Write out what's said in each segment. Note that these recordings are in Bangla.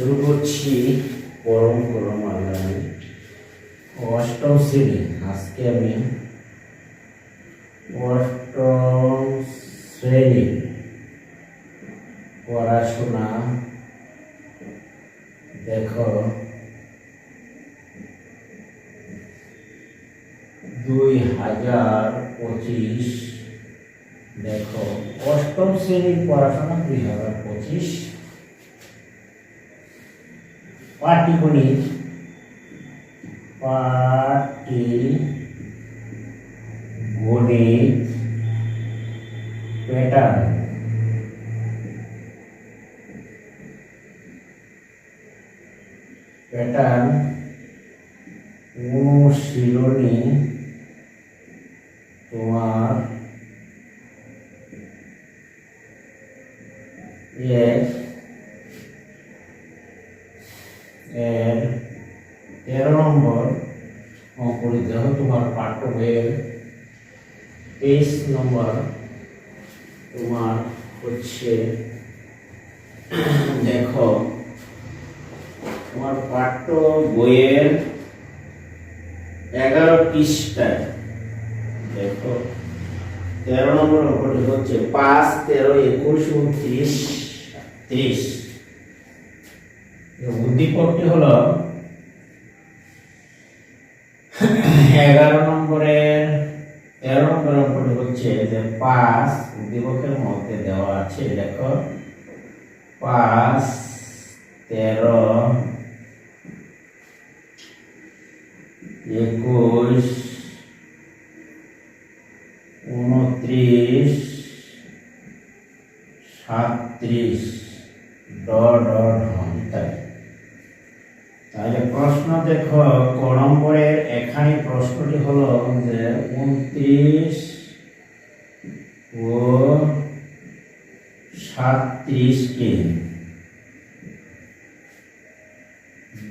শুরু করছি গরম গরম আলাদা অষ্টম শ্রেণী। আজকে আমি অষ্টম শ্রেণী পড়াশোনা দেখো 2025। দেখো অষ্টম শ্রেণীর পড়াশোনা 2025 পাটিগণিত প্যাটার্ন অনুশীলনী তোমার এর 13 নম্বর অঙ্ক দিতে হবে। তোমার পাঠ্য বইয়ের 23 নম্বর তোমার হচ্ছে দেখো তোমার পাঠ্য বইয়ের 11 পৃষ্ঠায় দেখো 13 নম্বর অঙ্কটি হচ্ছে 5, 13, 21, 29, 30। উদ্দীপকটি হলো 11 নম্বরের 13 নম্বর অঙ্কটি হচ্ছে যে 5 উদ্দীপকের মধ্যে দেওয়া আছে। দেখো 5, 13, 21, 29, 37 ইত্যাদি। তাহলে প্রশ্ন দেখো ক নম্বরের এখানে প্রশ্নটি হলো যে 29 ও 37 কে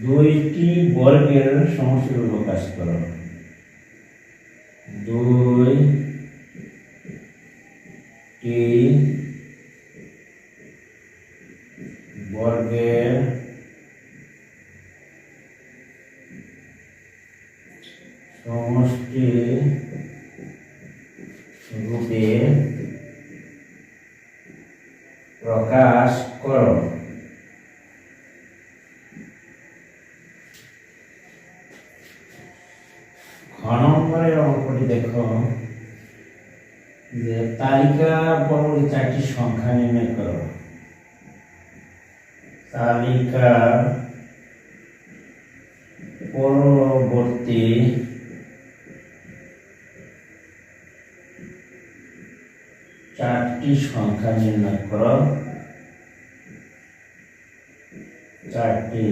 দুইটি বর্গের সমষ্টিরূপে প্রকাশ করো। দুইটি বর্গের সমষ্টি রূপে প্রকাশ করো। খ নম্বরের অঙ্কটি দেখো যে তালিকা পরবর্তী 4টি সংখ্যা নির্ণয় করো। তালিকা পরবর্তী 4টি সংখ্যা নির্ণয় করো। 4টি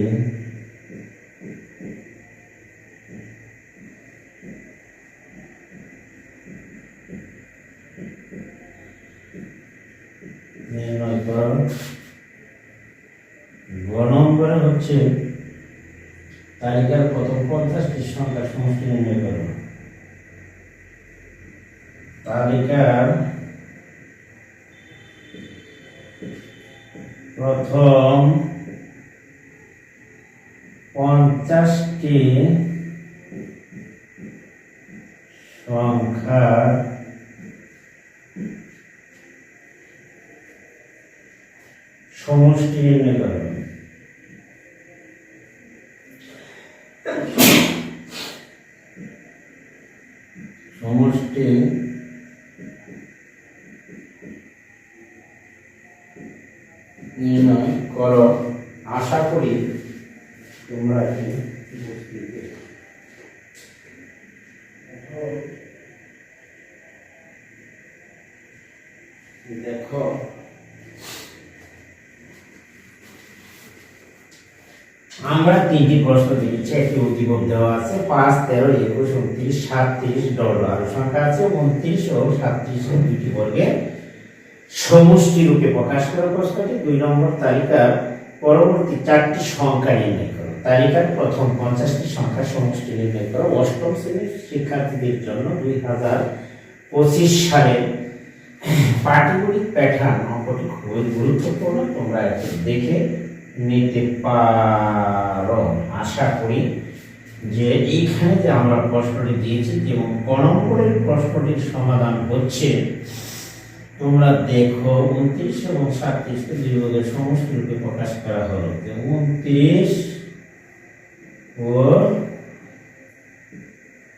নির্ণয় করো। গ নম্বরে হচ্ছে তালিকার প্রথম 50টি সংখ্যার সমষ্টি নির্ণয় করো। তালিকার প্রথম 50টি সংখ্যার সমষ্টি নির্ণয় করো। সমষ্টি নির্ণয় করো। আশা করি তোমরা দেখো আমরা 3টি প্রশ্ন দিয়েছি। একটি উদ্দীপক দেওয়া আছে 5, 13, 21, 29, 37 আর সংখ্যা আছে 29 ও 37 এর দুইটি বর্গের সমষ্টি রূপে প্রকাশ করো প্রশ্নটি। 2 নম্বর তালিকার পরবর্তী 4টি সংখ্যা নির্ণয় করো। তালিকার প্রথম 50টি সংখ্যার সমষ্টি নির্ণয় করো। অষ্টম শ্রেণীর শিক্ষার্থীদের জন্য 2025 সালে পাটিগণিত প্যাটার্ন অঙ্কটি খুবই গুরুত্বপূর্ণ। তোমরা একটু দেখে নিতে পারো। আশা করি যে এইখানে যে আমরা প্রশ্নটি দিয়েছি এবং ক নম্বরের প্রশ্নটির সমাধান হচ্ছে, তোমরা দেখো 29 এবং 37 কে দুই বর্গের সমষ্টি রূপে প্রকাশ করা হলো। 29 ও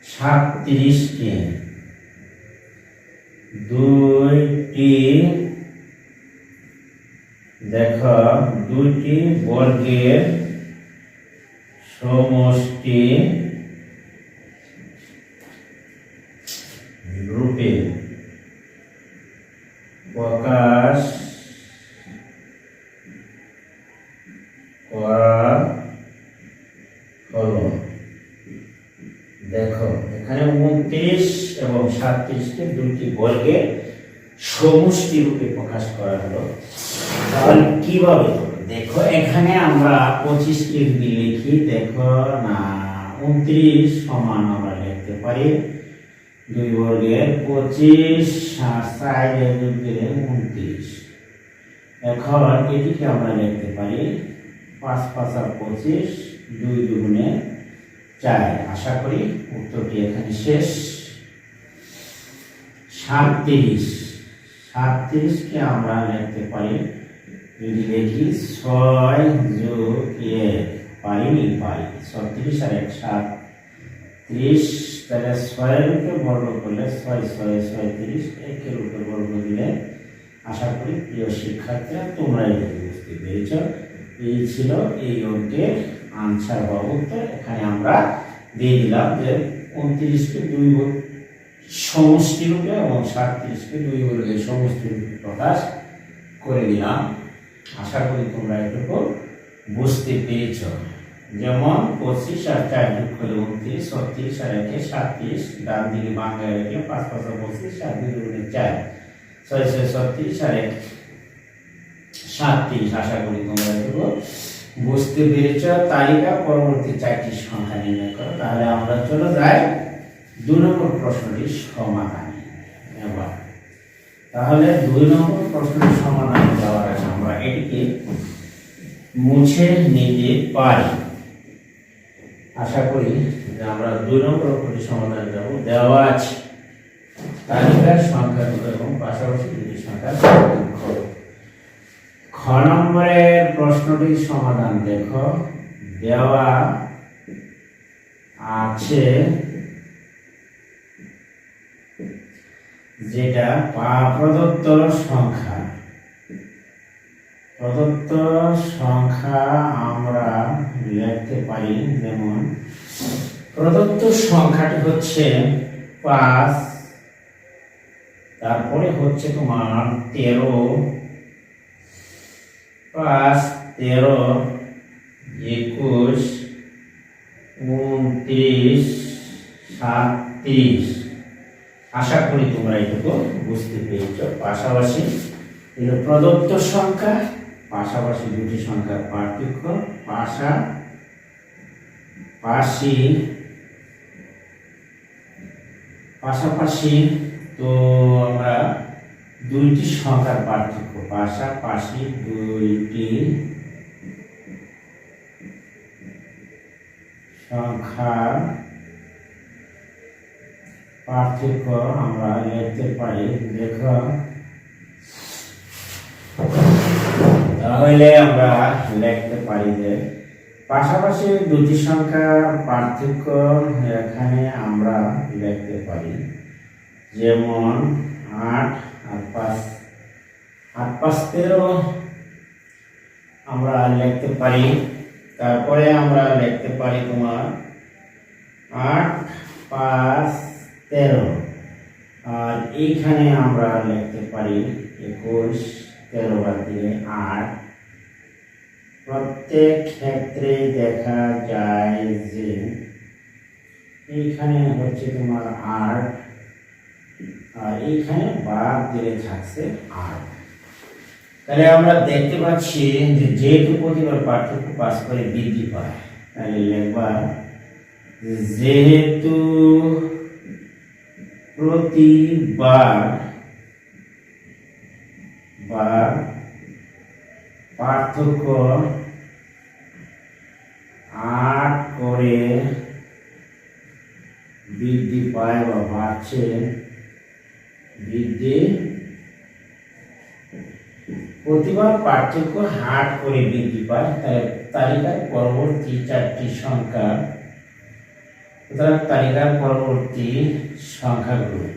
37 কে দুইটি দেখো দুইটি বর্গের সমষ্টি রূপে প্রকাশ করা হলো। দেখো এখানে 29 এবং 37 কে দুইটি বর্গের সমষ্টি রূপে প্রকাশ করা হলো। তাহলে কিভাবে হবে? দেখো এখানে আমরা 25 কে যদি লিখি, দেখো না 29 সমান আমরা লিখতে পারি দুই বর্গের 25 সাইডে যোগ দিলে 29। এখন এটিকে আমরা লিখতে পারি 5 5 আর 25 2 দুগুণে 4। আশা করি উত্তরটি এখানে শেষ। 37 কে আমরা লিখতে পারি, যদি লিখি 6 যোগ 1 পারিনি পারি 36 আর 1 37, তাহলে 6 এর উপর বর্গ করলে 6 6 36, 1 এর উপর বর্গ দিলে আশা করি প্রিয় শিক্ষার্থীরা তোমরা এটা বুঝতে পেরেছ। এই ছিল এই অঙ্কের আনসার বা উত্তর। এখানে আমরা দিয়ে দিলাম যে 29 কে দুই সমষ্টি রূপে এবং 37 কে দুই বর্গের সমষ্টি রূপে প্রকাশ করে দিলাম। আশা করি তোমরা এটুকু বুঝতে পেরেছ। যেমন 25 আর 4 যোগ করলে 29, 36 আর 1 37, ডান দিকে বাংলায় রেখে 5 5 25 আর 2 দুগুণে 4, 6 6 36 আর 1 37। আশা করি তোমরা এটুকু বুঝতে পেরেছ। তালিকা পরবর্তী 4টি সংখ্যা নির্ণয় করো। তাহলে আমরা চলে যাই 2 নম্বর প্রশ্নটির সমাধানে। এবার তাহলে 2 নম্বর প্রশ্নের সমাধান দেওয়ার আগে আমরা এটিকে মুছে নিতে পারি। আশা করি যে আমরা 2 নম্বর প্রশ্নের সমাধান যাব। দেওয়া আছে তালিকার সংখ্যাগুলো এবং পাশাপাশি দুটি সংখ্যা করো। খ নম্বরের প্রশ্নটির সমাধান দেখো, দেওয়া আছে যেটা প্রদত্ত সংখ্যা আমরা লিখতে পারি। যেমন প্রদত্ত সংখ্যাটি হচ্ছে 5, তারপরে হচ্ছে তোমার 13, 5 13 21 29 37। আশা করি তোমরা এটুকু বুঝতে পেরেছ। পাশাপাশি এর প্রদত্ত সংখ্যা, পাশাপাশি দুটি সংখ্যার পার্থক্য, পাশাপাশি তো আমরা দুইটি সংখ্যার পার্থক্য, পাশাপাশি দুইটি সংখ্যার পার্থক্য আমরা লিখতে পারি। দেখো তাহলে আমরা লিখতে পারি যে পাশাপাশি দুটি সংখ্যার পার্থক্য এখানে আমরা লিখতে পারি। যেমন 8 আর 5, 8 5 13 আমরা লিখতে পারি। তারপরে আমরা লিখতে পারি তোমার 8 5 13, আর এইখানে আমরা লিখতে পারি 21 13 বাদ দিলে 8। প্রত্যেক ক্ষেত্রে দেখা যায় যে এইখানে হচ্ছে তোমার 8 আর এইখানে বাদ দিলে থাকছে 8। তাহলে আমরা দেখতে পাচ্ছি যে যেহেতু প্রতিবার পার্থক্য পাস করে বৃদ্ধি পায়, তাহলে লিখবা যেহেতু প্রতিবার পার্থক্য 8 করে বৃদ্ধি পায় বা বাড়ছে, বৃদ্ধি প্রতিবার পার্থক্য 8 করে বৃদ্ধি পায়। তালিকার পরবর্তী 4টি সংখ্যা, সুতরাং তালিকার পরবর্তী সংখ্যাগুলো,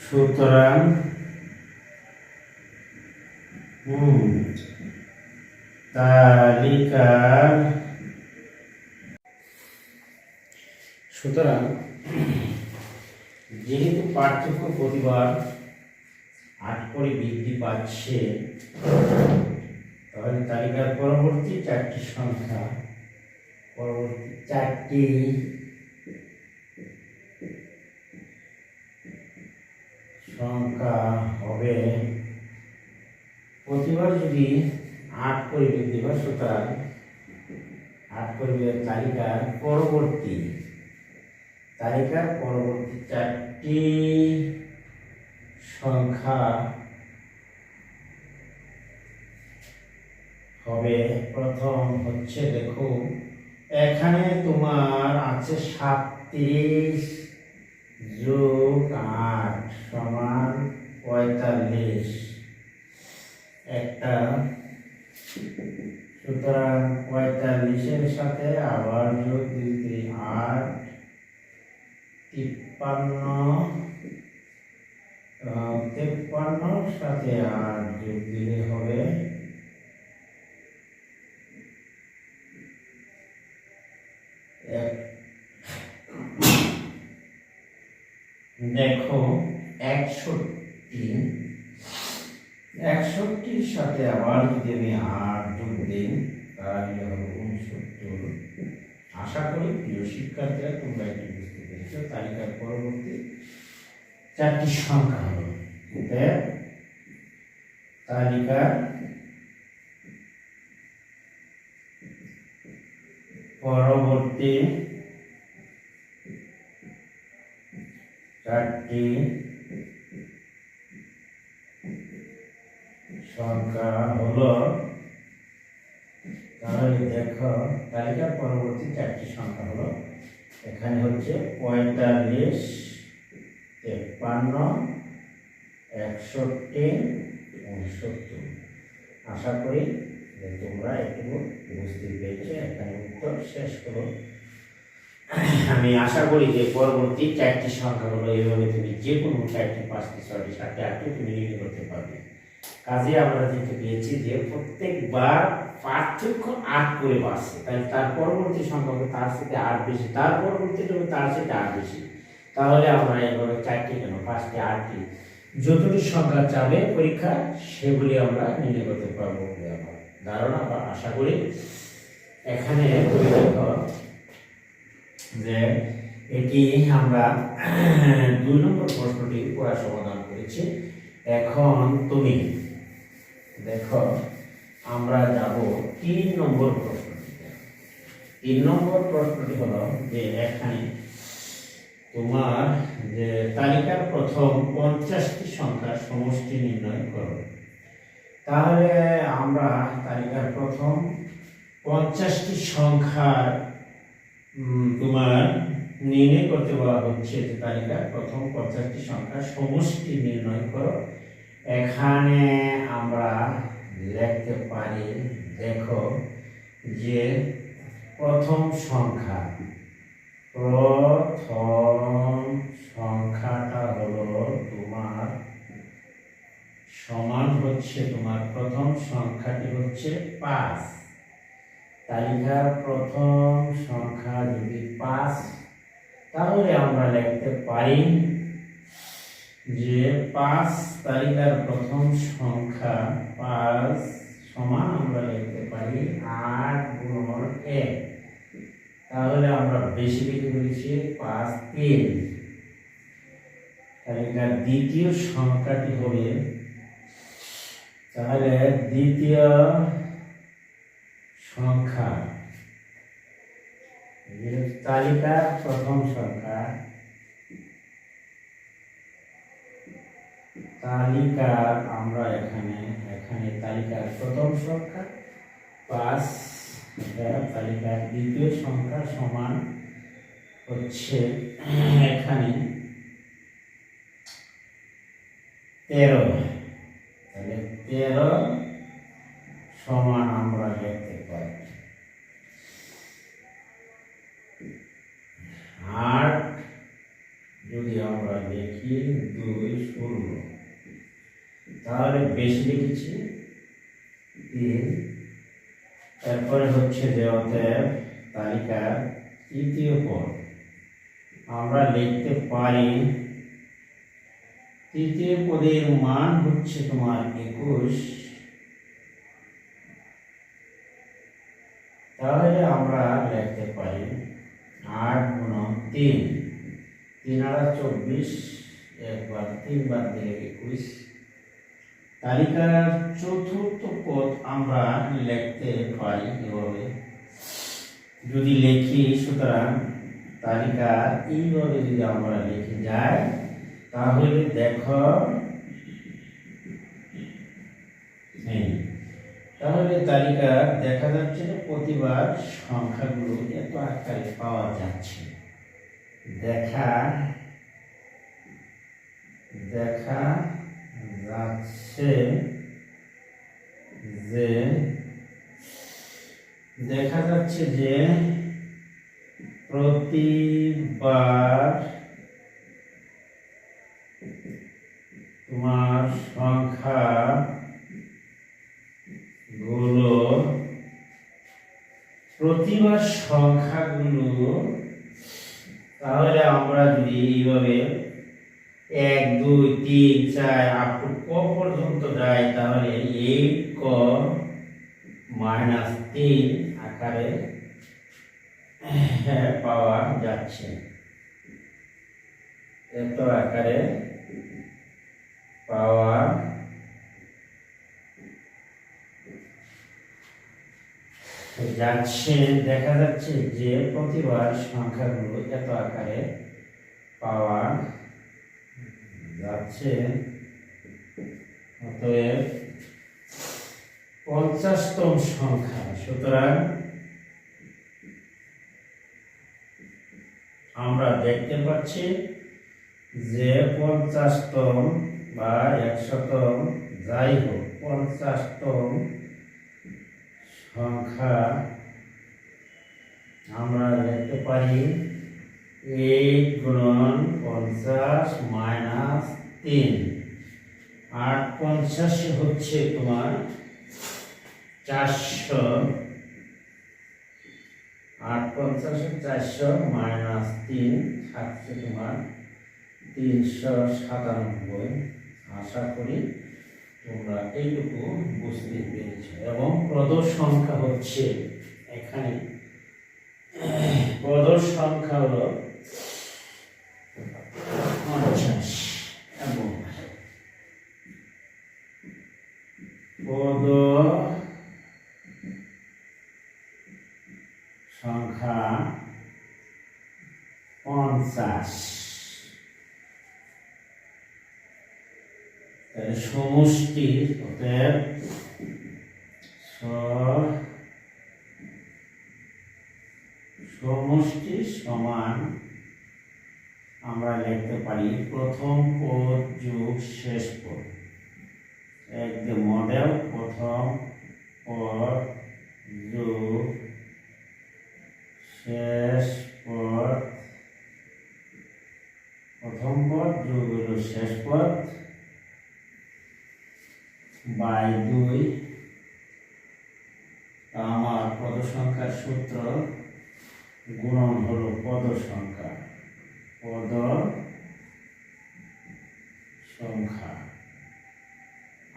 সুতরাং তালিকার সুতরাং যেহেতু পার্থক্য প্রতিবার 8 করে বৃদ্ধি পাচ্ছে, তাহলে তালিকার পরবর্তী 4টি সংখ্যা, পরবর্তী 4টি সংখ্যা হবে প্রতিবার যদি 8 করে বৃদ্ধি পায়, সুতরাং 8 করে তালিকার পরবর্তী 4টি সংখ্যা হবে, প্রথম হচ্ছে, দেখো এখানে তোমার আছে 37 যোগ 8 সমান 45 একটা, সুতরাং 45-এর সাথে আবার যোগ দিতে 8, 53 সাথে 8 যোগ দিলে হবে দেখো 61-র সাথে আবার যদি আমি 8 যোগ দিই তাহলে হবে 69। আশা করি প্রিয় শিক্ষার্থীরা তোমরা এটি বুঝতে পেরেছ। তালিকার পরবর্তী 4টি সংখ্যা হলো, তালিকার পরবর্তী 4টি সংখ্যা হলো, তাহলে দেখো তালিকার পরবর্তী 4টি সংখ্যা হলো, এখানে হচ্ছে 45, 53, 61, 69। আশা করি যে তোমরা এটুকু বুঝতে পেরেছো। এখানে উত্তর শেষ হলো। আমি আশা করি যে পরবর্তী 4টি সংখ্যা হলো, এইভাবে তুমি যে কোনো 4টি, 5টি, 6টি, 7টি, 8টি তুমি নির্ণয় করতে পারবে। কাজে আমরা যেটা পেয়েছি যে প্রত্যেকবার পার্থক্য 8 করে বাড়ছে, তাই তার পরবর্তী সংখ্যা হবে তার সাথে 8 বেশি, তার পরবর্তীটা হবে তার সাথে 8 বেশি। তাহলে আমরা এইভাবে 4টি কেন 5টি, 8টি যতটি সংখ্যা চাবে পরীক্ষা, সেগুলি আমরা নির্ণয় করতে পারবো বলে আমার ধারণা বা আশা করি। এখানে তুমি দেখো যে এটি আমরা 2 নম্বর প্রশ্নটি পুরো সমাধান করেছি। এখন তুমি দেখো আমরা যাব 3 নম্বর প্রশ্নটিতে। 3 নম্বর প্রশ্নটি হলো যে এখানে তোমার যে তালিকার প্রথম 50টি সংখ্যার সমষ্টি নির্ণয় করো। তাহলে আমরা তালিকার প্রথম 50টি সংখ্যার তোমার নির্ণয় করতে বলা হচ্ছে যে তালিকার প্রথম 50টি সংখ্যার সমষ্টি নির্ণয় করো। এখানে আমরা লিখতে পারি, দেখো যে প্রথম সংখ্যাটা হলো তোমার সমান হচ্ছে, তোমার প্রথম সংখ্যাটি হচ্ছে 5। তালিকার প্রথম সংখ্যা যদি 5, তাহলে আমরা লিখতে পারি যে 5 তালিকার প্রথম সংখ্যা 5 সমান আমরা লিখতে পারি 8 গুণন 1। তাহলে আমরা বেশি লিখে বলেছি 5 3। তালিকার দ্বিতীয় সংখ্যাটি হবে, তাহলে দ্বিতীয় সংখ্যা তালিকার প্রথম সংখ্যা, তালিকার আমরা এখানে তালিকার প্রথম সংখ্যা 5, সংখ্যা তালিকার দ্বিতীয় সংখ্যা সমান হচ্ছে এখানে 13, তাহলে 13 সমান আমরা লিখতে পারি 8, যদি আমরা লিখি 2 16, তাহলে বেশি লিখেছি 3। তারপরে হচ্ছে যে অতএব তালিকার তৃতীয় পদ আমরা লিখতে পারি, তৃতীয় পদের মান হচ্ছে তোমার 21, তাহলে আমরা লিখতে পারি 8 গুণন 3, 3 আর 24, একবার 3 বার দিলে 21। তালিকার চতুর্থ পদ আমরা লিখতে পারি এভাবে, যদি লিখি সুতরাং তালিকা এইভাবে যদি আমরা লিখে যাই, তাহলে দেখো তাহলে তালিকা দেখা যাচ্ছে যে প্রতিবার সংখ্যাগুলো এত আকারে পাওয়া যাচ্ছে। দেখা যাচ্ছে যে প্রতিবার তোমার সংখ্যাগুলো তাহলে আমরা যদি এইভাবে 1 2 3 4 আপ টু ক পর্যন্ত যাই, তাহলে 8 ক -3 আকারে পাওয়া যাচ্ছে, এত আকারে পাওয়া যাচ্ছে। দেখা যাচ্ছে যে প্রতিবার সংখ্যাগুলো এত আকারে পাওয়া যাচ্ছে। অতএব 50তম সংখ্যা, সুতরাং আমরা দেখতে পাচ্ছি যে 50তম বা 100তম যাই হোক, 50তম সংখ্যা আমরা লিখতে পারি 8 গুণন 50 মাইনাস 3, 8 50 হচ্ছে তোমার 400, 8 50 400 মাইনাস 3 থাকছে তোমার 397। আশা করি তোমরা এইটুকু বুঝতে পেরেছ। এবং পদ সংখ্যা হচ্ছে এখানে পদ সংখ্যা হলো 50 এবং পদ সংখ্যা 50। সমষ্টি অতএব সমষ্টি সমান আমরা লিখতে পারি প্রথম পদ যোগ শেষ পদ। একদম মডেল প্রথম পদ যোগ শেষ পদ, প্রথম পদ যোগ হলো শেষ পদ বাই 2। আমার পদ সংখ্যার সূত্র গুণন হলো পদ সংখ্যা, পদ সংখ্যা।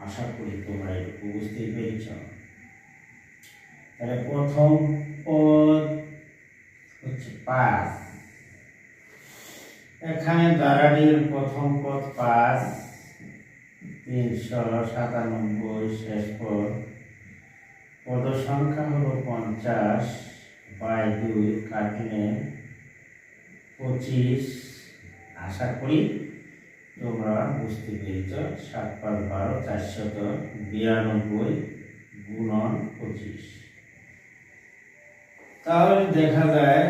আশা করি তোমরা একটু বুঝতে পেরেছ। তাহলে প্রথম পদ হচ্ছে 5, এখানে দাঁড়ানির প্রথম পদ 5, 397 শেষ পদ, পদ সংখ্যা হলো 50 বাই 2 কাটলে 25। আশা করি তোমরা বুঝতে পেরেছ। 7 5 12 492 গুণন 25। তাহলে দেখা যায়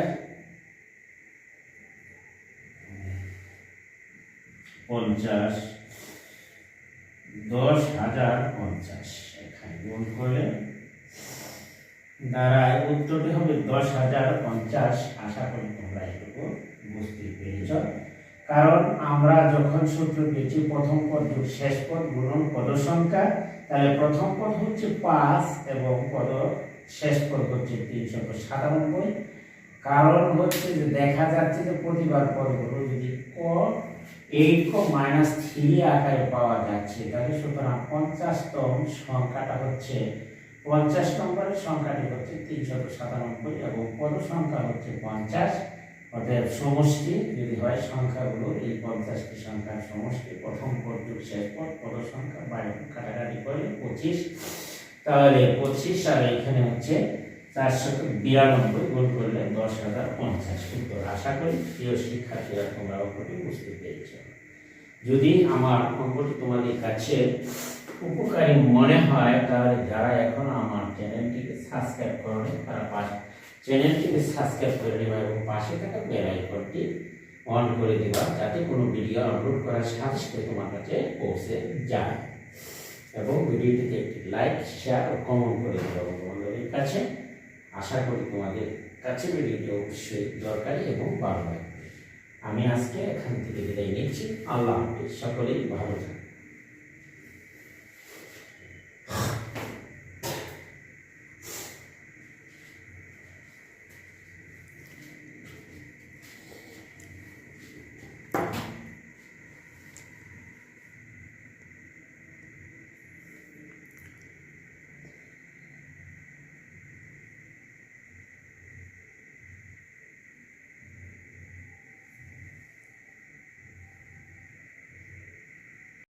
50 10,050 এখানে গুণ করলে দাঁড়ায় উত্তরটি হবে 10,050। আশা করি তোমরা এটুকু বুঝতে পেরেছ। কারণ আমরা যখন সূত্র পেয়েছি প্রথম পদ যোগ শেষ পদ গুণন পদ সংখ্যা, তাহলে প্রথম পদ হচ্ছে 5 এবং শেষ পদ হচ্ছে 397। কারণ হচ্ছে যে দেখা যাচ্ছে যে প্রতিবার পদগুলো যদি 8 - 3 আকারে পাওয়া যাচ্ছে, তাহলে সুতরাং 50তম সংখ্যাটা হচ্ছে 50 নম্বরের সংখ্যাটি হচ্ছে 397 এবং পদ সংখ্যা হচ্ছে 50। অতএব সমষ্টি যদি হয় সংখ্যাগুলো এই 50টি সংখ্যার সমষ্টি প্রথম পদ যোগ শেষ পদ পদ সংখ্যা বাইরে কাটাকাটি করলে 25। তাহলে 25 আর এখানে হচ্ছে 492 গুণ করলে 10,050 উত্তর। আশা করি প্রিয় শিক্ষার্থীরা তোমরা অঙ্কটি বুঝতে পেরেছ। যদি আমার অঙ্কটি তোমাদের কাছে উপকারী মনে হয় তাহলে যারা এখন আমার চ্যানেলটিকে সাবস্ক্রাইব করেনি তারা চ্যানেলটিকে সাবস্ক্রাইব করে নেবা এবং পাশে থাকা বেল আইকনটি অন করে দেবা, যাতে কোনো ভিডিও আপলোড করার সাথে সাথে তোমার কাছে পৌঁছে যায়। এবং ভিডিওটিতে একটি লাইক শেয়ার ও কমেন্ট করে দেবা বন্ধুদের কাছে। আশা করি তোমাদের কাছে ভিডিওটি অবশ্যই দরকারি এবং ভালো লাগবে। আমি আজকে এখান থেকে বিদায় নিচ্ছি। আল্লাহ হাফেজ। সকলেই ভালো থাকবে।